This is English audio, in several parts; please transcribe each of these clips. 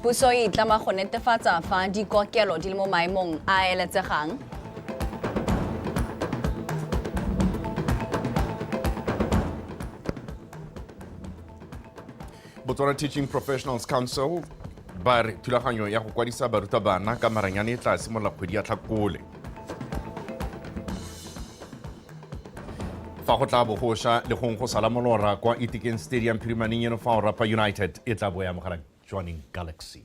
Puso e itlama go netefatsa fa dikokelo di le mo maemong a eletsegang. Botswana Teaching Professionals Council ba re thulaganyo ya go kwadisa barutabana ka maranyane e tla simolola kgwedi ya Tlhakole. Fa go tla bogoša le gong go sala molora kwa Dikgang Stadium phirimaneng eno fa o rapa United e tla boya mogala joining Galaxy.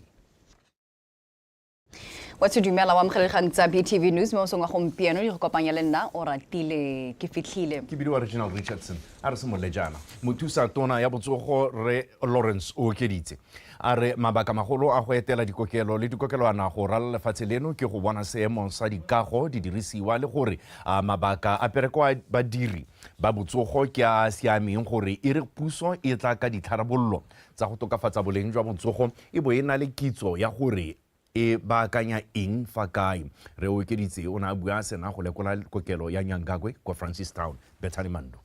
What's dumela wa mkgelegang tsa BTV News mo mosong wa gompieno di go kopanya le nna o ratile ke fitlhile Ke bidiwa Reginald Richardson a re semolle jana mothusa tona ya botsogo re Lawrence Okeditse a re mabaka magolo a go etela dikokelo le dikokelwana go rala lefatshe leno ke go bona seemo sa dikago di dirisiwa le gore mabaka a perekwa badiri ba botsogo ke a siameng gore e re puso e tla ka ditharabollo tsa go tokafatsa boleng jwa botsogo e bo e na le kitso ya gore e baakanya eng fa kae re Okeditse o na bua sena go lekola kokelo ya Nyangagwe kwa Francistown Bethany Mando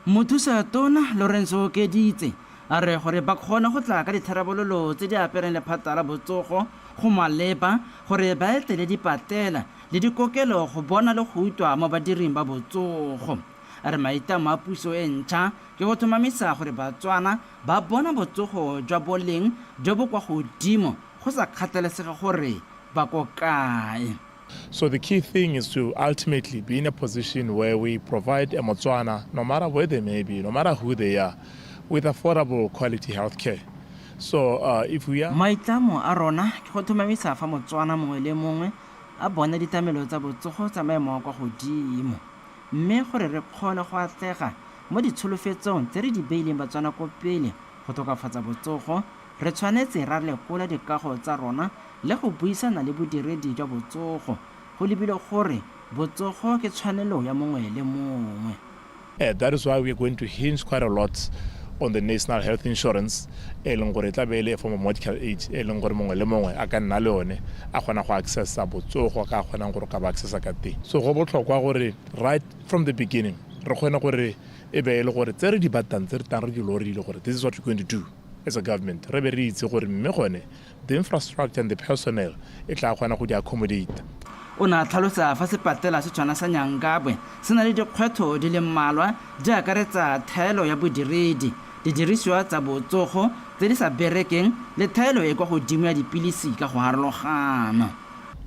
Mothusa tona Lawrence Okeditse a re gore ba kgona go tla ka ditharabololo tse di apereng lephata la botsogo go maleba gore ba etele dipatela le dikokelo go bona le go utwa mo badiring ba botsogo a re maitamo a puso e ntšha ke go thomamisa gore batswana ba bona botsogo jwa boleng jo bo kwa godimo go sa kgathalesege gore ba ko kae. So the key thing is to ultimately be in a position where we provide a Motswana, no matter where they may be, no matter who they are, with affordable quality health care. So if we are... Maitlamo a rona ke go thomamisa fa Motswana mongwe le mongwe a bona ditamelo tsa botsogo tsa maemo a kwa godimo. Mme gore re kgone go atlega mo ditsholofetsong tse re di beileng batswana ko pele go tokafatsa botsogo, re tshwanetse ra lekola dikago tsa rona le go buisana le bodiredi jwa botsogo go lebile gore botsogo ke tshwanelo ya mongwe le mongwe. That is why we are going to hinge quite a lot on the national health insurance e leng gore tla beile form of medical aid e leng gore mongwe le mongwe a ka nna le one a kgona go accessa botsogo ka kgonang gore ka ba accessa ka teng. So go botlhokwa gore right from the beginning re kgone gore e be e le gore tse re di batang tse re tang re di lorile gore this is what we're going to do as a government. Re be re itse gore mme gone the infrastructure and the personnel e tla kgona go di accommodate. O na tlhalosa fa sepatela se tshwana sa Nyangabwe se na le dikgwetho di le mmalwa jaaka re tsa thaelo ya bodiredi didirisiwa tsa botsogo tse di sa berekeng le thaelo e kwa godimo ya dipilisi ka go harologana.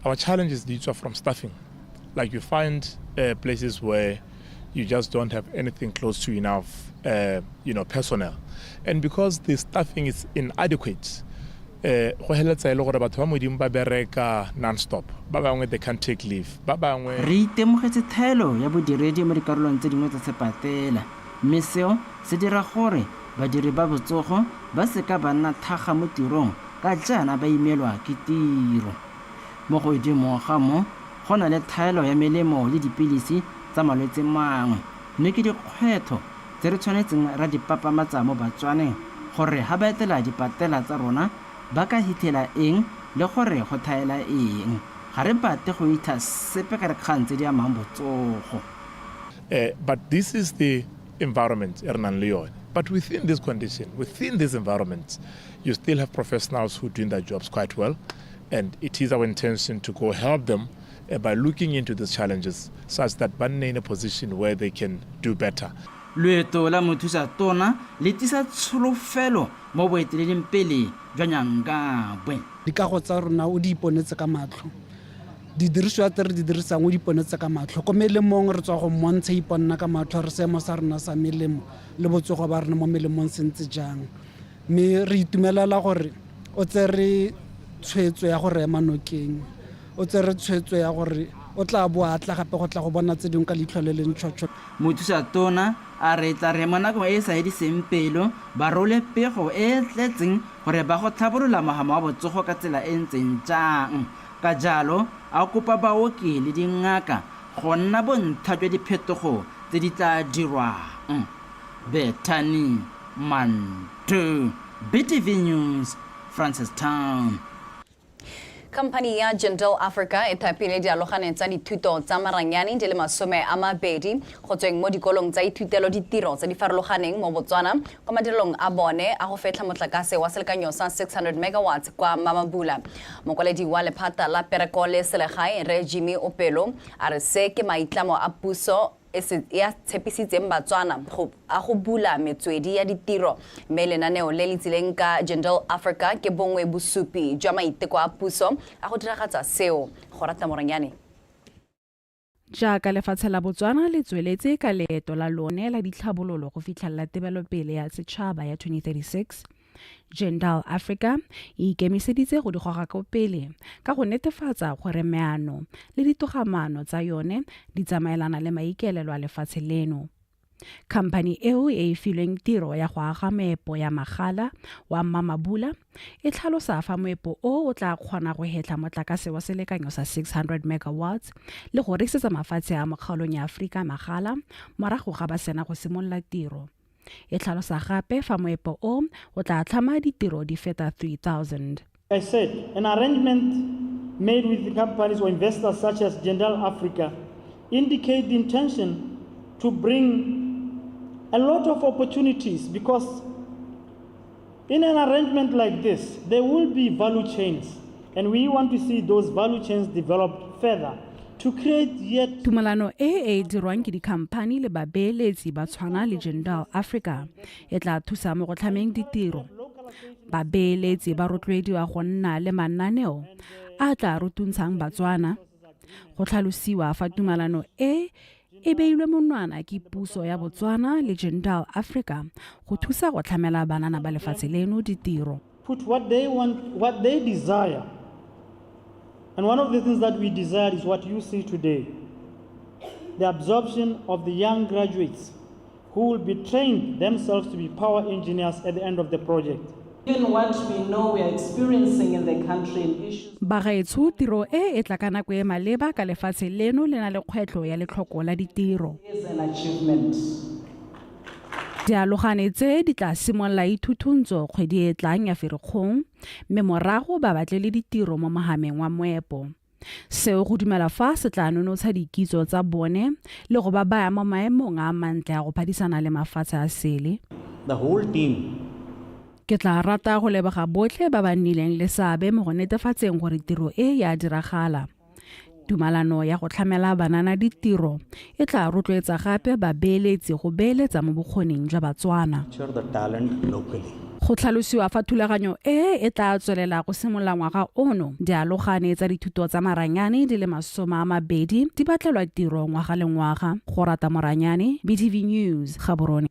Our challenges lead from staffing. Like you find places where you just don't have anything close to enough personnel. And because the staffing is inadequate, go heletsa ile gore batho ba modimo ba bereka non-stop ba bangwe they can't take leave ba bangwe re itemogetse thaelo ya bodiredi mo dikarolong tse dingwe tsa sepatela mme seo se dira gore badiri ba botsogo ba seka ba nna thaga mo tirong ka jaana ba imelwa ke tiro mo godimo ga mo go na le thaelo ya melemo le dipilisi tsa malwetse mangwe mme ke dikgwetho tse re tshwanetseng ra dipapamatsa mo batswaneng gore ha ba etela dipatela tsa rona ba ka hitela eng le gore go thaela eng ga re bate go itha sepe ka re kgang tse di amang botsogo. But this is the environment Hernan Leon. But within this condition, within this environment, you still have professionals who are doing their jobs quite well, and it is our intention to go help them by looking into these challenges such that they're in a position where they can do better. Lueto la mothusa tona le tisa tsholofelo mo boeteleding pele jwa Nyangabwe. Dikago tsa rona o di iponetse ka matlho didiriswa tse re di dirisang o di iponetse ka matlho ko melemong re tswa go montsha iponna ka matlho re seemo sa rona sa melemo le botsogo ba rena mo melemong sentse jang mme re itumelela gore o tsere tshwetso ya go rema nokeng o tsere tshwetso ya gore o tla boatla gape go tla go bona tse dingwe ka leitlho le leng tshotshwa. Mothusa tona a re tla re mo nako e sa ediseng pelo ba role pego e tletseng gore ba go tlhabolola mogamo wa botsogo ka tsela e ntseng jang ka jalo a kopa baoki le dingaka go nna bontsha jwa diphetogo tse di tla dirwang. Bethany Mando, BTV News, Francistown. Company ya Jindal Africa e thapile dialogane tsa dithuto tsa maranyane di le 20 go tsweng mo dikolong tsa ithutelo ditiro tsa di farologaneng mo Botswana kwa madirelong a bone a go fetla motlakase wa selekanyo sa 600 megawatts kwa Mamabula. Mokwaledi wa lephata la pereko le selegae Re Jimmy Opelo a re se ke maitlamo a puso ya tshepisitseng Batswana a go bula metswedi ya ditiro mme lenaneo le le tsileng ka Jindal Africa ke bongwe bosupi jwa maiteko a puso a go diragatsa seo. Go rata moranyane jaaka lefatshe la Botswana le tsweletse ka leeto la lone la ditlhabololo go fitlhelela tebelopele ya setšhaba ya 2036, Jindal Africa e ikemiseditse go di goga ka pele ka go netefatsa gore meano le ditogamano tsa yone di tsamaelana le maikelelo a lefatshe leno. Company eo e filweng tiro ya go aga meepo ya magala wa Mamabula e tlhalosa fa moepo o tla kgona go hetla motlakase wa selekanyo sa 600 megawatts le go rekisetsa mafatshe a mokgaolong ya Afrika magala morago ga ba sena go simolola tiro. E tlhalosa gape fa moepo o tla tlhama ditiro di feta 3,000. I said, an arrangement made with the companies or investors such as Jindal Africa indicate the intention to bring a lot of opportunities, because in an arrangement like this, there will be value chains, and we want to see those value chains developed further to create yet. Tumalano e dirwang ke dikhamphani le babeeletsi ba tshwana le Jindal Africa e tla thusa mo go tlhameng ditiro. Babeeletsi ba rotloediwa go nna le mananeo a tla rutuntshang Batswana. Go tlhalosiwa fa tumalano e beilwe monwana ke puso ya Botswana le Jindal Africa go thusa go tlhamela banana ba lefatshe leno ditiro. Put what they want, what they desire. And one of the things that we desire is what you see today, the absorption of the young graduates who will be trained themselves to be power engineers at the end of the project. Given what we know we are experiencing in the country in issues. Bagaetsho tiro e tla ka nako e maleba ka lefatshe leno le na le kgwetlho ya letlhoko la ditiro. Is an achievement. Dialogane tse di tla simolola ithuthuntsho kgwedi e tlang ya Ferikgong mme morago ba batle le ditiro mo mohameng wa moepo. Seo go dumela fa se tla nonotsha dikitso tsa bone le go ba baya mo maemong a mantle a go phadisana le mafatshe a sele. The whole team. Ke tla rata go leboga botlhe ba ba nnileng le seabe mo go netefatseng gore tiro e ya diragala. Tumalano ya go tlhamela banana ditiro e tla rotloetsa gape babeeletsi go beeletsa mo bokgoning jwa Batswana. Go tlhalosiwa fa thulaganyo e tla tswelela go simolola ngwaga ono, dialogane tsa dithuto tsa maranyane di le 20 di batlelwa tiro ngwaga le ngwaga. Go rata moranyane, BTV News, Gaborone.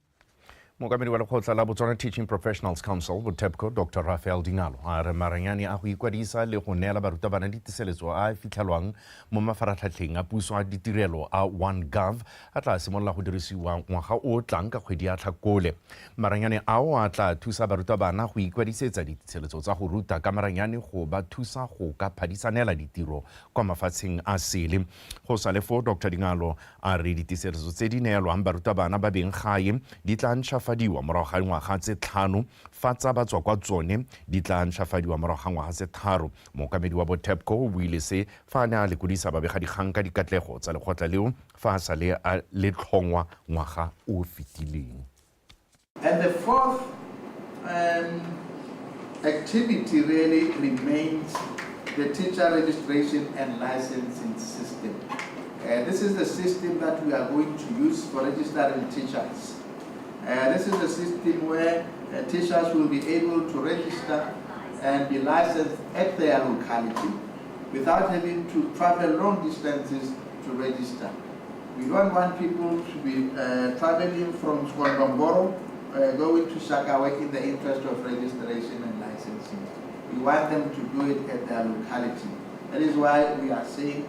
Mokamedi wa lekgotla la Botswana Teaching Professionals Council BOTSWANA Dr. Raphael Dingalo a re maranyane a go ikwadisa le go neela barutabana ditiseletso a fitlhelwang mo mafaratlhatlheng a puso a ditirelo a OneGov a tla simolola go dirisiwa ngwaga o tlang ka kgwedi ya Tlhakole. Maranyane ao a tla thusa barutabana go ikwadisetsa ditiseletso tsa go ruta ka maranyane go ba thusa go ka phadisanela ditiro kwa mafatsheng a sele. Go sa le fo Dr. Dingalo a re ditiseletso tse di neelwang barutabana ba beng gae di tla fadiwa morago ga ngwaga tse 5 fa tsa batswa kwa tsone di tla ntšhafadiwa morago ga ngwaga tse 3. Mokamedi wa BOTSWANA o buile se fa ne a le kodisa babega dikgang ka dikatlego tsa lekgotla leo fa a sa le tlhongwa ngwaga o fetileng. And the fourth activity really remains the teacher registration and licensing system. This is the system that we are going to use for registering teachers. This is a system where teachers will be able to register and be licensed at their locality without having to travel long distances to register. We don't want people to be traveling from Skondomboro going to Shakawe in the interest of registration and licensing. We want them to do it at their locality. That is why we are saying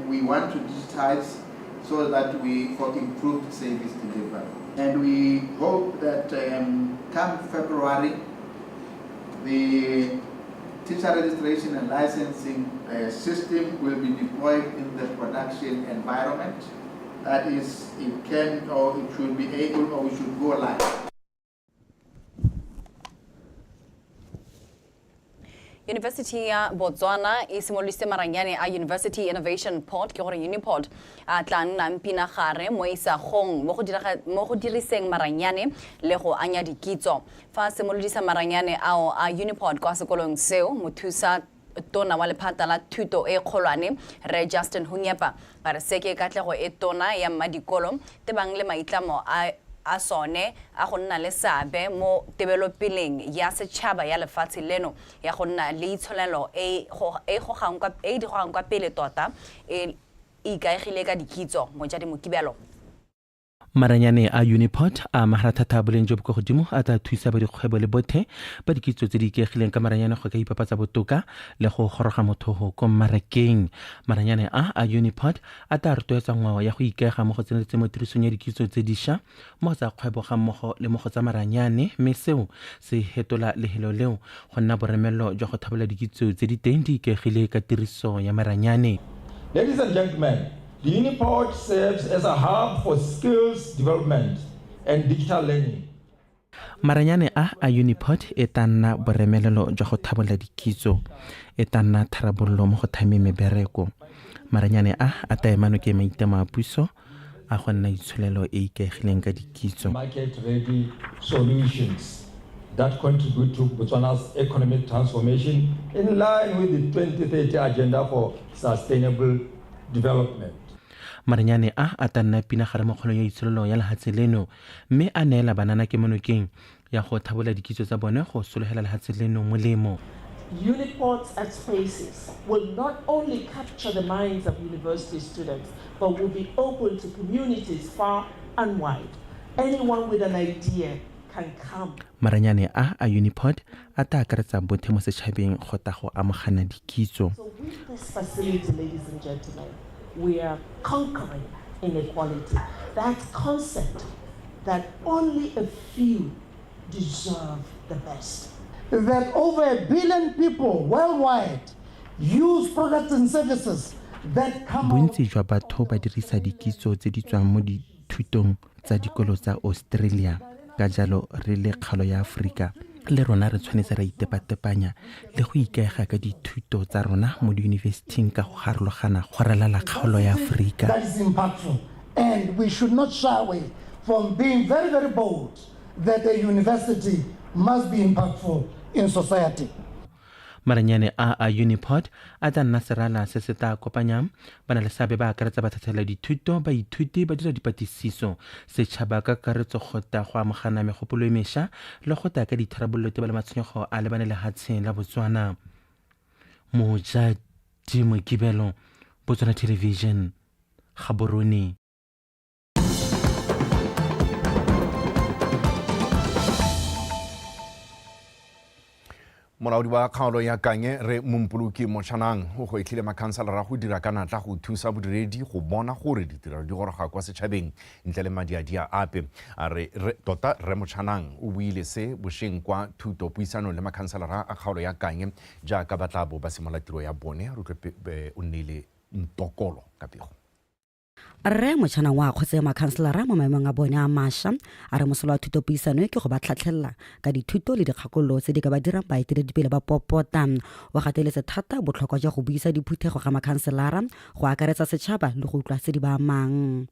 we want to digitize so that we for improved service delivery. And we hope that come February, the teacher registration and licensing system will be deployed in the production environment. That is, it can or it should be able or we should go live. University ya Botswana e simolotse maranyane a University Innovation Pod ke gore Unipod a tla nna mpinagare mo isagong mo go diriseng maranyane le go anya dikitso fa simolodisa maranyane ao a Unipod kwa sekolong seo mothusa tona wa lephata la thuto e kgolwane re Justin Hunyepa ba re seke katlego e tona ya madikolo te bang le maitlamo a sone a go nna le seabe mo tebelopeleng ya setšhaba ya lefatshe leno ya go nna le itsholelo e gogang kwa pele tota e ikaegile ka dikitso Mojadi Mokibelo. Maranyane a Unipod a maharathata boleng jo bo kwa godimo a tla thusa ba dikgwebo le bothe ba dikitso tse di ikaegileng ka maranyane go ka ipapatsa botoka le go goroga motheo ko mmarakeng. Maranyane a Unipod a tla rotloetsa ngwao ya go ikaega mo go tseneletse mo tirisong ya dikitso tse dišwa mo go tsa kgwebo ga mmogo le mo go tsa maranyane mme seo se hetola lehelo leo go nna boremello jwa go thabola dikitso tse di teng di ikaegile ka tiriso ya maranyane. Ladies and gentlemen, the Unipod serves as a hub for skills development and digital learning. Maranyane a Unipod e tla nna boremelelo jwa go thabola dikitso e tla nna tharabololo mo go thameng mebereko. Maranyane a taemano ke maitemo a puso a go nna itsholelo e ikaegileng ka dikitso. Market ready solutions that contribute to Botswana's economic transformation in line with the 2030 agenda for sustainable development. Maranyane a tla nna pinagare mo kgolong ya itsholelo ya lehatshe leno mme a neela banana ke monokeng ya go thabola dikitso tsa bone go sologela lehatshe leno molemo. Unipods at Spaces will not only capture the minds of university students, but will be open to communities far and wide. Anyone with an idea can come. Maranyane a Unipod a tla akaretsa bothe mo setšhabeng go ta go amogana dikitso. So with this facility, ladies and gentlemen, we are conquering inequality. That concept that only a few deserve the best. That over 1 billion people worldwide use products and services that come bontsi jwa batho ba dirisa dikitso tse di tswang mo dithutong tsa dikolo tsa Australia ka jalo re le kgalo ya Afrika le rona re tshwanetse ra itepatepanya le go ikaega ka dithuto tsa rona mo diyunibesithing ka go harologana go ralala kgaolo ya Afrika. That is impactful, and we should not shy away from being very, very bold that a university must be impactful in society. Maranyane a Unipod a tla nna serala se se tla kopanyang bana le seabe ba akaretsa bathathela dithuto ba ithuti ba dira dipatlisiso setšhaba ka karetso gota go amogana megopolo e mešwa le gota ka ditharabololo tse ba le matshwenyego a lebane le lehatsheng la Botswana. Mojadi Mokibelo, Botswana Television, Gaborone. Molaodi wa kgaolo ya Kanye re Mumpuluki Mochanang go itlhile makhanselara go dira ka natla go thusa bodiredi go bona gore ditirelo di goroga kwa setšhabeng ntle le madiadia ape a re tota re Mochanang o buile se bošeng kwa thuto puisano le makhanselara a kgaolo ya Kanye jaaka ba tla bo ba simola tiro ya bone re tle o nnile ntokolo ka pego. Re Mochanang wa kgotse makhanselara mo maemong a bone a mašwa a re mosola wa thuto puisano ke go ba tlhatlhelela ka dithuto le dikgakololo tse di ka ba dirang baeteledipele ba popota wa gateletse thata botlhokwa jwa go buisa diphuthego ga makhanselara go akaretsa setšhaba le go utlwa tse di ba amang.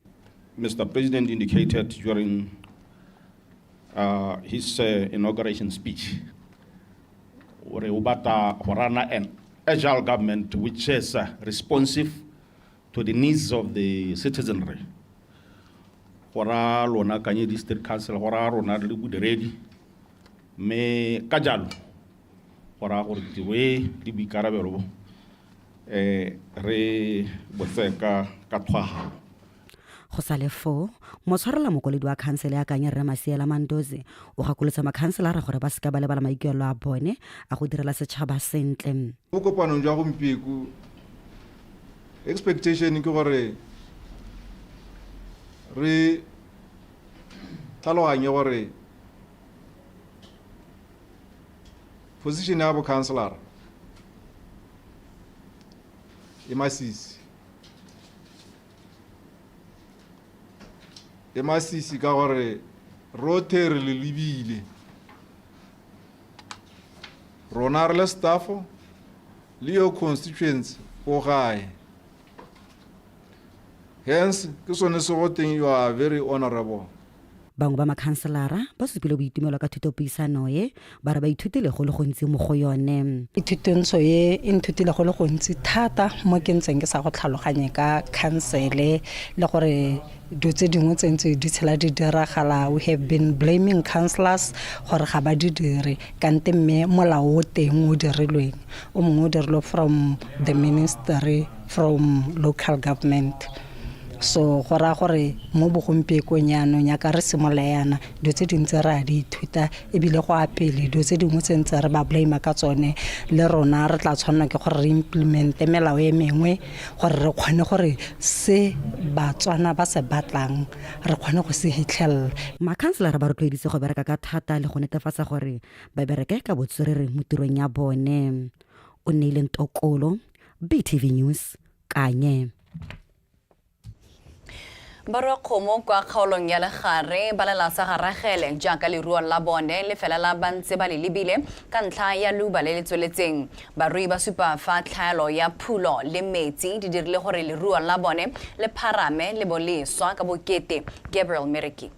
Mr. President indicated during his inauguration speech gore o batla go rana an agile government which is responsive to the needs of the citizenry. Hora lona Kanye District Council, hora rona le bodiredi me ka jalo hora gore diwe di bikarabelo re botseka ka tshwaga. Go sa le fo motshwarela mokoledi wa khansele ya Kanye Rre Masiela Mandozi o gakoletsa makhanselara gore ba seka ba lebala maikelo a bone a go direla setšhaba sentle. Mo kopanong jwa gompieko expectation ke gore re tlhaloganye gore position ya bo councilor e masisi ka gore rote re le lebile rona re le staffo le your constituents o gae. Hence, ke sone se go teng you are very honorable. bangwe ba makhanselara ba supile boitumelo ka thutopuisano ye ba re ba ithutile go le gontsi mo go yone. Ithutentsho ye e nthutile go le gontsi thata mo ke ntseng ke sa go tlhaloganye ka khansele le gore dilo tse dingwe tse ntse di tshela di diragala. We have been blaming councillors gore ga ba di dire kante mme molao o teng o dirilweng o mongwe o dirilwe from the ministry, from local government. So gora gore mo bogompiekong yaanong ya ka re simola yana dilo tse dintse re a di ithuta ebile go apele dilo tse dingwe tse ntse re ba blame ka tsone le rona re tla tshwanela ke gore re implemente melao e mengwe gore re kgone gore se batswana ba se batlang re kgone go se hitlhelela. Makhanselara ba rotloeditse go bereka ka thata le go netefatsa gore ba bereke ka botswerere mo tirong ya bone. O neile Ntokolo, BTV News, Kanye. Barwa khomo kwa kgaolong ya legare ba lela sa garagele jaaka leruo la bone le fela la bantse ba le lebile ka ntlha ya luba le le tsweletseng. Barui ba supa fa tlhaelo ya phulo le metsi di dirile gore leruo la bone le pharame le boleswa ka bokete. Gabriel Meriki.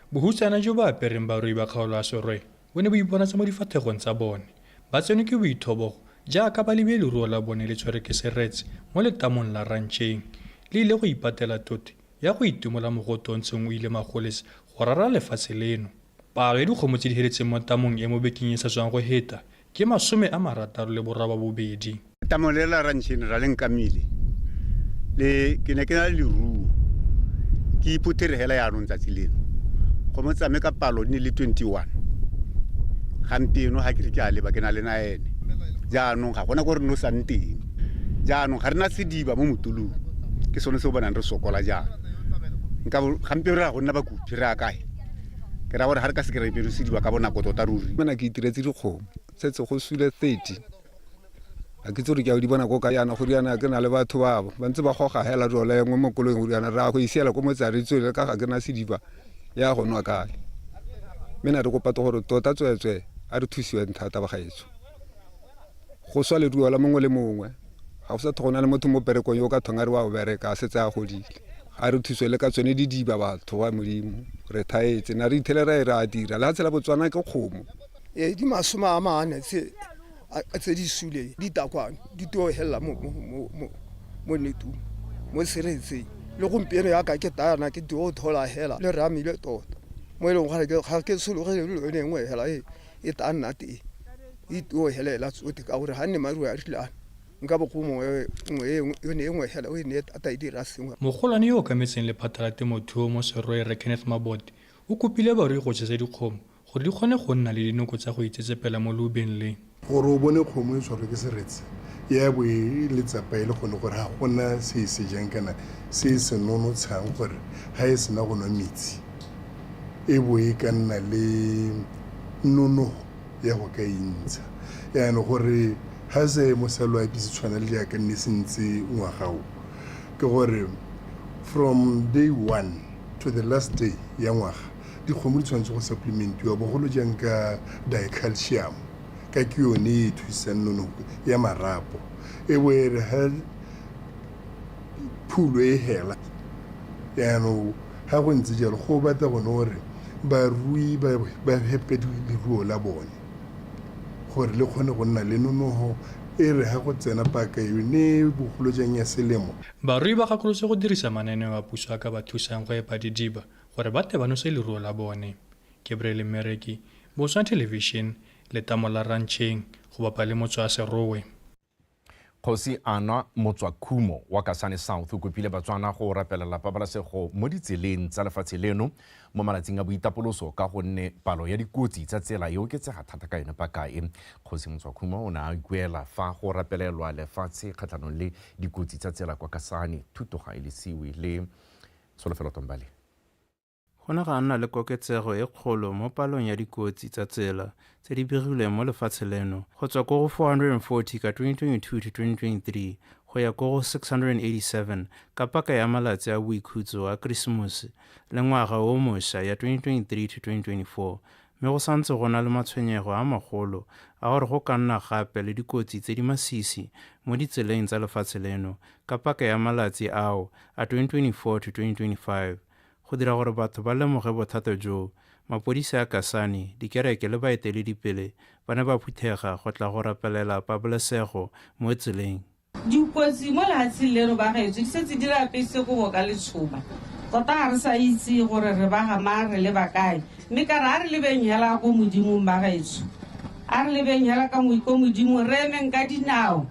Bohutsana jo ba apereng barui ba kgaolo a Sorwe bo ne bo ipona mo difathegong tsa bone. Ba tsene ke boithobogo jaaka ba lebile leruo la bone le tshwere ke seretse mo letamong la rancheng. Le ile go ipatela tote ya go itumola mogotong tseng o ile magolese go rara lefatshe leno. Palo ya dikgomo tse di heletseng mo tamong e mo bekeng e sa tswang go heta ke 62. Tamo le la rancheng ra leng kamile le ke ne ke na le ruo ke iputere hela ya rona tsatsi leno go mo tsame ka palo ni le 21 gampeno ha ke a leba ke na le naene jaanong ga gona go re no santeng jaanong ga rena sediba mo motulong ke sone se o bonang re sokola jaana nka gampe re a go nna ba kupi re a kae ke ra gore ha re ka se ke re sediba ka bonako tota ruri mena ke itiretse dikgomo setse go sule 30 a ke tsore ke a di bona go ka yana go riana ke na le batho ba ntse ba goga hela jole engwe mo kolong go riana ra go isiela go motsare tswele ka ga ke na sediba ya go nwa kae mena re go pato gore tota tswetswe a re thusiwe nthata ba gaetso go swa le ruo la mongwe le mongwe ga o sa thona le motho mo perekong yo ka thonga re wa bereka setse a godile a re thuswe le ka tsone di diba batho wa modimo re thaetse na re ithelera e ra dira la tsela Botswana ke kgomo di masoma a mane tse di sule di takwane di to hella mo netu mo seretse le gompieno ya ka ke tana ke do thola hela le ramile tota mo ile ga ke solo ge le nngwe hela e tana ti e to helela tsote ka gore ha ne maru a rilana nka bogomo engwe hela o ne ata e dira sengwe. Mogolwane yo ka metseng le phatala temothuo mo Serwe re Kenneth Mabode o kopile barui go tshetse dikgomo gore di kgone go nna le dinoko tsa go itsetsepela mo lubeng le gore o bone kgomo e tshwarwe ke seretse ya bo le tsapa ile gone gore ha gona se se jang kana se se nono tshang gore ha e sena go nwa metsi e bo e ka nna le nono ya go ka intsha ya no gore ha se mosalo a bitse tshwana le ya ka nne sentse ngwagao ke gore from day 1 to the last day ya ngwaga dikgomo di tshwanetse go supplementiwa bogolo jang ka dicalcium ka ke yone e thusang nono ya marapo e boere ha phulo e hela yaanong ha go ntse jalo go batla gone gore barui ba hepe leruo la bone gore le kgone go nna le nonogo e re ha go tsena paka yone bogolo jang ya selemo. Barui ba gakolotse go dirisa mananeo a puso a ka ba thusang go epa didiba gore ba te ba nose leruo la bone. Gabriel Mereki, BOSUPA Television, letamo la rancheng go bapa le motswa a Serowe. Kgosi Ana Motswakhumo wa Kasane South o kopile Batswana go rapelela pabalesego mo ditseleng tsa lefatshe leno mo malatsing a boitapoloso ka gonne palo ya dikotsi tsa tsela e oketsega thata ka yone pakae. Kgosi Motswakhumo o ne a ikuela fa go rapelelwa lefatshe kgatlhanong le dikotsi tsa tsela kwa Kasane. Thuto ga e le siwe le Solofelo Tombale. Go ne ga nna le koketsego e kgolo mo palong ya dikotsi tsa tsela tse di begilweng mo lefatshe leno go tswa go 440 ka 2022 to 2023 go ya go 687 ka paka ya malatsi a boikhutso a Christmas le ngwaga o mošwa ya 2023 to 2024, mme go santse go na le matshwenyego a magolo a gore go ka nna gape le dikotsi tse di masisi mo ditseleng tsa lefatshe leno ka paka ya malatsi ao a 2024 to 2025 go dira gore batho ba lemoge bothata jo. Mapodisi a Kasane, dikereke le baeteledipele ba ne ba phuthega go tla go rapelela pabalesego mo tseleng. Dikotsi mo lehatsheng leno ba gaetsho di setse di rapetse go ka letshoba tota ga re sa itse gore re ba gama re le bakae mme ka re a re lebeng hela ko modimong ba gaetsho a re lebeng hela ka ko modimong re emeng ka dinao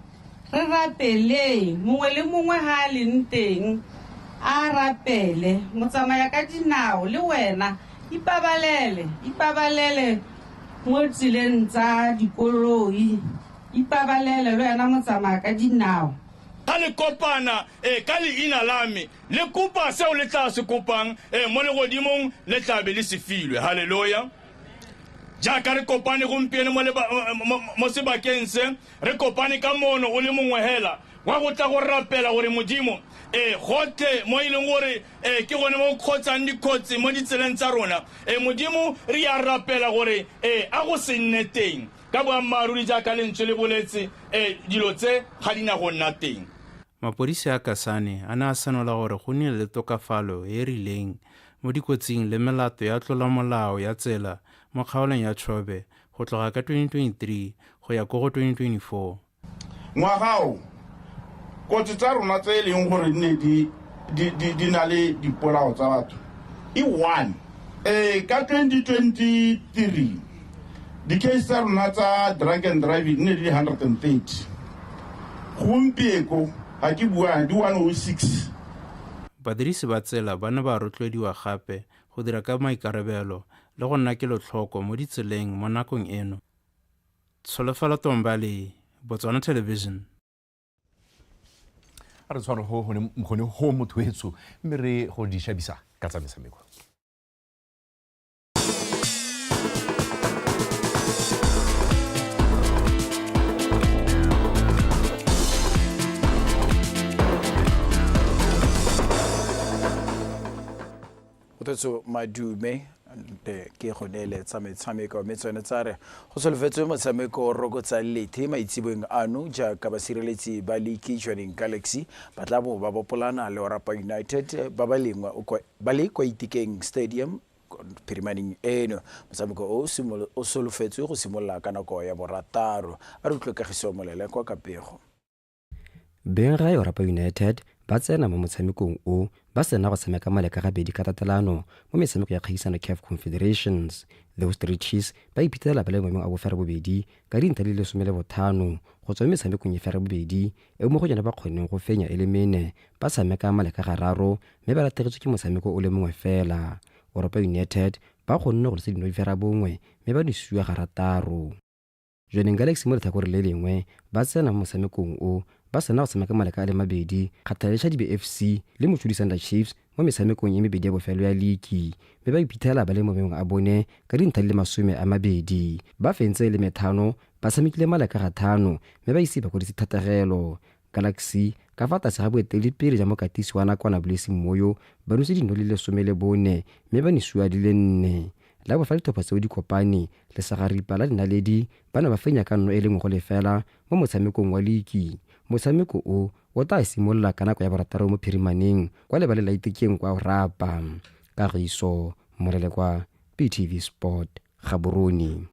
re rapele mongwe le mongwe ha a leng teng a rapele motsamaya ka dinao le wena ipabalele mo tseleng tsa dikoloi ipabalele le wena motsamaya ka dinao. Ha le kopana ka leina lame le kopa seo le tla se kopang mo legodimong le tla be le se filwe. Haleluya. Jaaka re kopane gompieno mo sebakeng se re kopane ka mono o le mongwe hela wa go tla go rapela gore modimo gote mo ileng gore ke gone mo khotsang dikotsi mo ditseleng tsa rona modimo re ya rapela gore a go se nne teng ka boammaaruri jaaka lentswe le boletse dilo tse ga di na go nna teng. Mapodisi a Kasane a ne a sanola gore go nnile le tokafalo e rileng mo dikotsing le melato ya tlolomolao ya tsela mo kgaolong ya Chobe go tloga ka 2023 go ya go 2024. Ngwagao kotsi tsa rona tse e leng gore di na le dipolao tsa batho e one ka 2023 di-case tsa rona tsa drunk and driving ne di 130 gompieko ga ke bua di 106. Badirisi ba tsela ba ne ba rotloediwa gape go dira ka maikarabelo le go nna kelotlhoko mo ditseleng mo nakong eno. Tsholofelo Tombale, Botswana Television. A re tshwara gone ho motho wetso mme re go di shabisa ka tsa metshameko. Botetso madume ke go neeletsa metshameko mme tsone tsa re go solofetswe motshameko rokotsa lethe maitseboeng ano jaaka basireletsi ba League joining Galaxy ba tla bo ba bopolana le Orapa United ba le kwa Dikgang Stadium phirimaneng eno. Motshameko o solofetswe go simolola ka nako ya borataro a re utlwe kagiso molele kwa Kapego. Beng ga Orapa United ba tsena mo motshamekong o ba sena go tshameka maleka gabedi ka tatelano mo metshameko ya kgaisano CAF Confederations. Those three chiefs ba iphitlhela ba le mo a bofere bobedi ka dintlha di le 15 go tswa metshamekong ya fere bobedi e mo go yona ba kgonneng go fenya e le mene ba tshameka maleka gararo mme ba lategetswe ke motshameko o le mongwe fela. Orapa United ba kgonne go se dino di fera bongwe mme ba di suya garataro. Joining Galaxy mo letlhakore le lengwe ba tsena mo motshamekong o ba sena go tshameka maleka a le mabedi kgathalesha BFC le Motshodisanda Chiefs mo metshamekong ya mebedi ya bofelo ya league mme ba iphitlhela ba le mo mengwe a bone ka dintlha di le 20. Ba fentse le methano ba tshamekile maleka ga thano mme ba ise ba go dithategelo. Galaxy ka fa tlase ga boeteledipele ja mokatisi wa nakwana Blessing Moyo ba nutse dino le 14 mme ba nisua di le 4. La bofelo thopa tseo di kopane le sagaripa la dinaledi ba ne ba fenya ka nno e le ngwe go lefela mo motshamekong wa league. Motshameko o tla simolola ka nako ya borataro mo phirimaneng kwa lebale la Dikgang kwa Orapa. Kagiso Molele kwa PTV Sport Gaborone.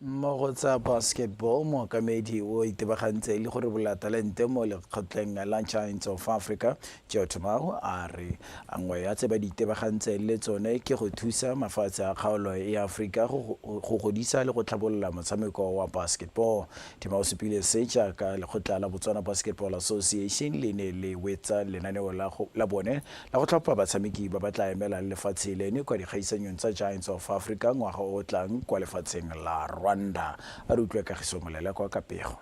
Mo tsa basketball mookamedi o itebagantse le gore bolatalente mo lekgotleng la Giants of Africa Jotmao a re angwe ya tse ba di itebagantse le tsone ke go thusa mafatshe a kgaolo ya Africa go godisa le go tlhabolola motshameko wa basketball. Timao sepile se jaaka lekgotla la Botswana Basketball Association le ne le wetsa lenaneo la bone la go tlhopha batshameki ba ba tla emela lefatshe leno kwa dikgaisanyong tsa Giants of Africa ngwaga o tlang kwa lefatsheng la Rwanda. A re utlwe kagiso molele kwa Kapego.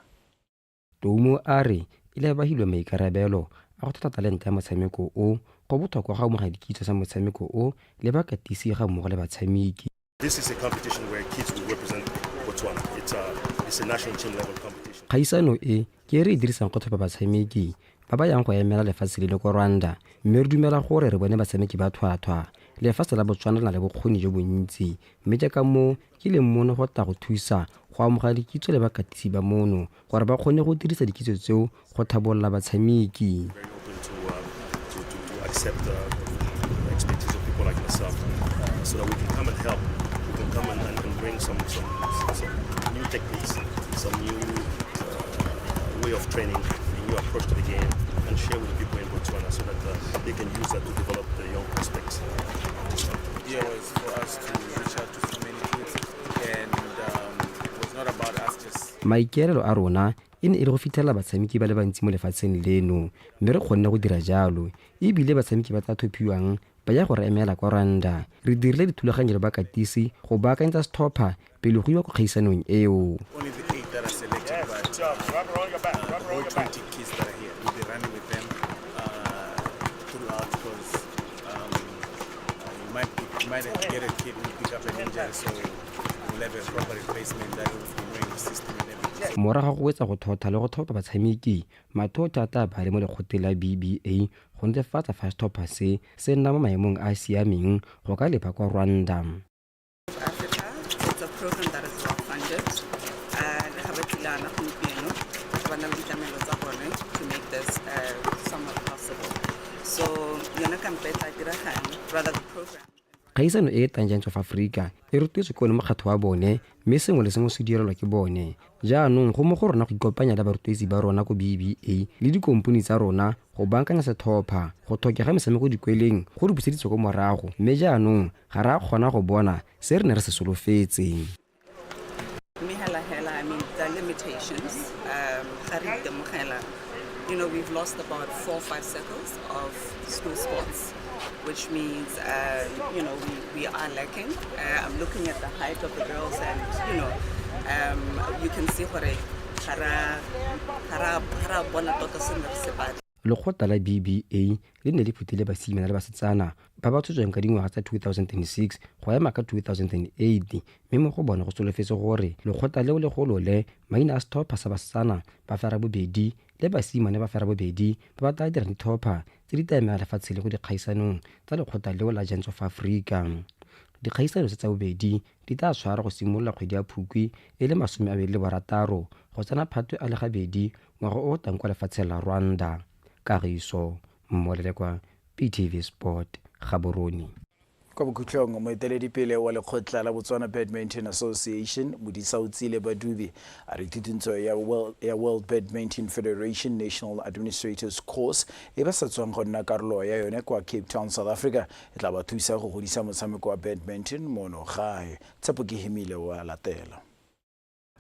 Toumo a re ile ba hilwe maikarabelo a go tota talente ya motshameko o go botlhokwa ga mo ga dikitso sa motshameko o le ba katisi ga mmogo le batshameki. This is a competition where kids will represent Botswana. It's a national team level competition. Kgaisano e ke re dirisang go tlhopha batshameki ba ba yang go emela lefatshe le le ko Rwanda mme re dumela gore re bone batshameki ba thwathwa lefatshe la Botswana le na le bokgoni jo bontsi mme jaaka mo ke le mono go tla go thusa go amogela dikitso le bakatisi ba mono gore ba kgone go dirisa dikitso tseo go thabolola batshameki. Accept the expertise of people like myself, so that we can come and help. We can come and bring some new techniques, some new way of training, a new approach to the game, and share with the people in Botswana so that they can use that to develop the young prospects. The idea was for us to reach out to so many kids, and it was not about us just. Maikaelelo a rona e ne e le go fitlhela batshameki ba le bantsi mo lefatsheng leno mme re kgonne go dira jalo ebile batshameki ba tla thopiwang ba ya go re emela kwa Rwanda. Re dirile dithulaganyo le bakatisi go baakanyetsa stopper pele go iwa go kgaisanong eo. Only the 8 that are selected, but the whole 20 kids that are here, we'll be running with them throughout because you might get a kid who pick up an injury, so we'll have a proper replacement that will be knowing the system and everything. Morago go wetsa go thotha le go thopa batshameki mathota a tla ba le mo lekgoteng la BBA go netefatsa fa stopper se nna mo maemong a siameng go ka lepa kwa Rwanda. Africa, it's a program that is well funded. To make this somewhat possible. So, rather the program. Kgaisano e Giants of Africa e rutetswe ke mokgatlho wa bone mme sengwe le sengwe se direlwa ke bone. Jaanong go mo go rona go ikopanya le barutisi ba rona go BBA le dikomponi tsa rona go bankanya sethopa go tlhokega metshameko dikweleng go re buseditswe ko morago mme jaanong ga ra kgona go bona se re ne re se solofetse. I mean, the limitations. You know, we've lost about 4 or 5 circles of school sports, which means, you know, we are lacking. I'm looking at the height of the girls and, you know, you can see what Lekgotla la BBA le ne le phutile basimane le basetsana ba ba tshotsweng ka dingwaga tsa 2006 go ema ka 2008 mme mo go bona go solofetse gore lekgotla leo le golole maina a stopper sa basetsana ba fera bobedi le basimane ba fera bobedi ba ba tla dira dithopa tse di taemela lefatshe le go dikgaisanong tsa lekgotla leo la Giants of Africa. Dikgaisano tsa bobedi di tla tshwara go simolola kgwedi ya Phukwi e le 26 go tsena Phatwe a le gabedi ngwaga o tlang kwa lefatshe la Rwanda. Kagiso Mmolele kwa PTV Sport Gaborone. Kwa bokhutlong moeteledipele wa lekgotla la Botswana Badminton Association Modisa Utsile Badubi a re thutuntsho ya World Badminton Federation National Administrators Course e ba sa tswang go nna karolo ya yone kwa Cape Town, South Africa e tla ba thusa go godisa motshameko wa badminton mono gae. Tshepo ke hemile wa latela.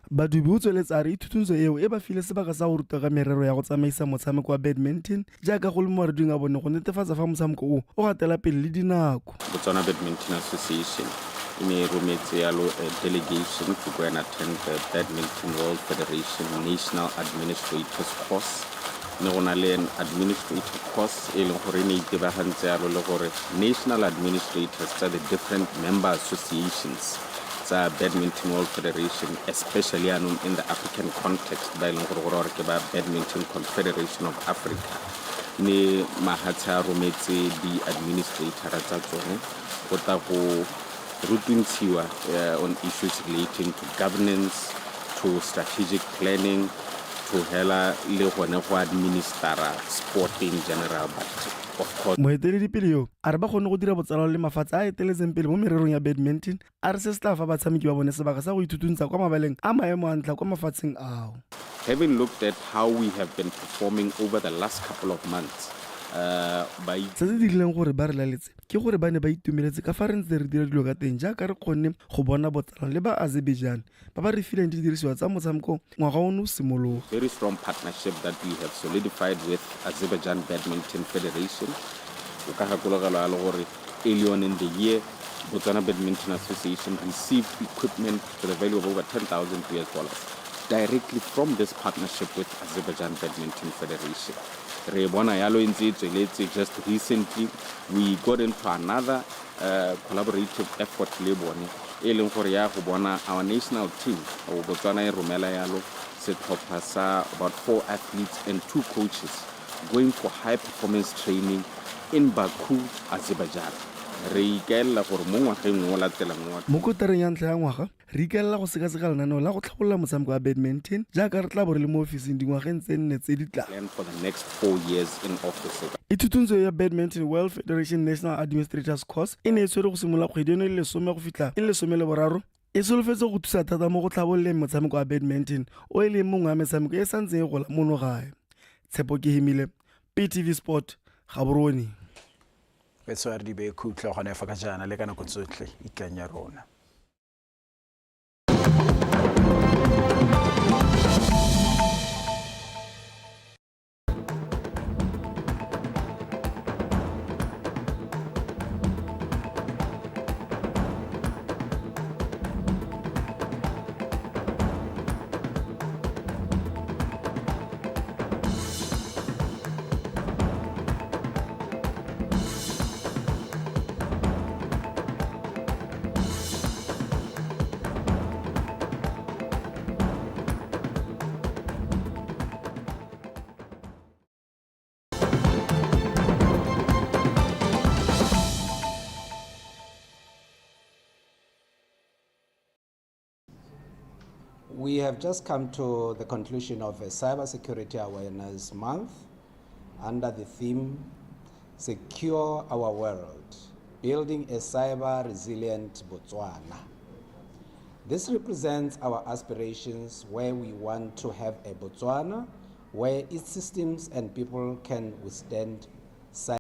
Badubi o tsweletsa re ithutuntsho eo e ba file sebaka sa go ruta ka merero ya go tsamaisa motshameko wa badminton jaaka go le mo reding a bone go netefatsa fa motshameko o gatela pele le dinako. Botswana Badminton Association e ne rometse yalo delegation to go and attend the Badminton World Federation National Administrators Course. Ne go na le an administrative course e leng gore ne itebagantse yalo le gore national administrators tsa the different member associations tsa Badminton World Federation, especially in the African context ba ileng gore ke ba Badminton Confederation of Africa ne mahatsa rometse di administrator tsa tsone go ta go rutuntshiwa on issues relating to governance, to strategic planning, to hela le gone go administera sport in general, but of course moeteledipele yo a re ba kgone go dira botsalano le mafatshe a eteletseng pele mo mererong ya badminton a re se staff a batshameki ba bone sebaka sa go ithutuntsa kwa mabaleng a maemo a ntla kwa mafatsheng ao. Having looked at how we have been performing over the last couple of months, se se dirileng gore ba re laletse ke gore ba ne ba itumeletse ka fa re ntse re dira dilo ka teng jaaka re kgonne go bona botsalano le ba Azerbaijan ba ba re fileng didirisiwa tsa motshameko ngwaga ono o simologa. Very strong partnership that we have solidified with Azerbaijan Badminton Federation. O ka gakologelwa le gore early on in the year Botswana Badminton Association received equipment to the value of over $10,000 directly from this partnership with Azerbaijan Badminton Federation. Just recently we got into another collaborative effort our national team Botswana romela yalo about 4 athletes and 2 coaches going for high performance training in Baku, Azerbaijan. re ikaelela gore mo ngwageng o latelang wa mo kotareng ya ntlha ya ngwaga re ikaelela go sekaseka lenaneo la go tlhabolola motshameko wa badminton jaaka re tla bo re le mo ofising dingwageng tse nne tse di tlang. plan for the next 4 years in office. Ithutonswe ya Badminton World Federation National Administrators Course e ne e tshwere go simolola kgwedi eno le 10 go fitlha e le 13 e solofetse go thusa thata mo go tlhabololeng motshameko wa badminton o e leng mongwe wa metshameko e santseng e gola mono gae. Tshepo ke hemile PTV Sport Gaborone. Betswa re di be khutla gone fa ka jana le kana go tsotlhe ikanya rona. We have just come to the conclusion of a Cybersecurity Awareness Month under the theme, Secure Our World, Building a Cyber-Resilient Botswana. This represents our aspirations where we want to have a Botswana where its systems and people can withstand cyber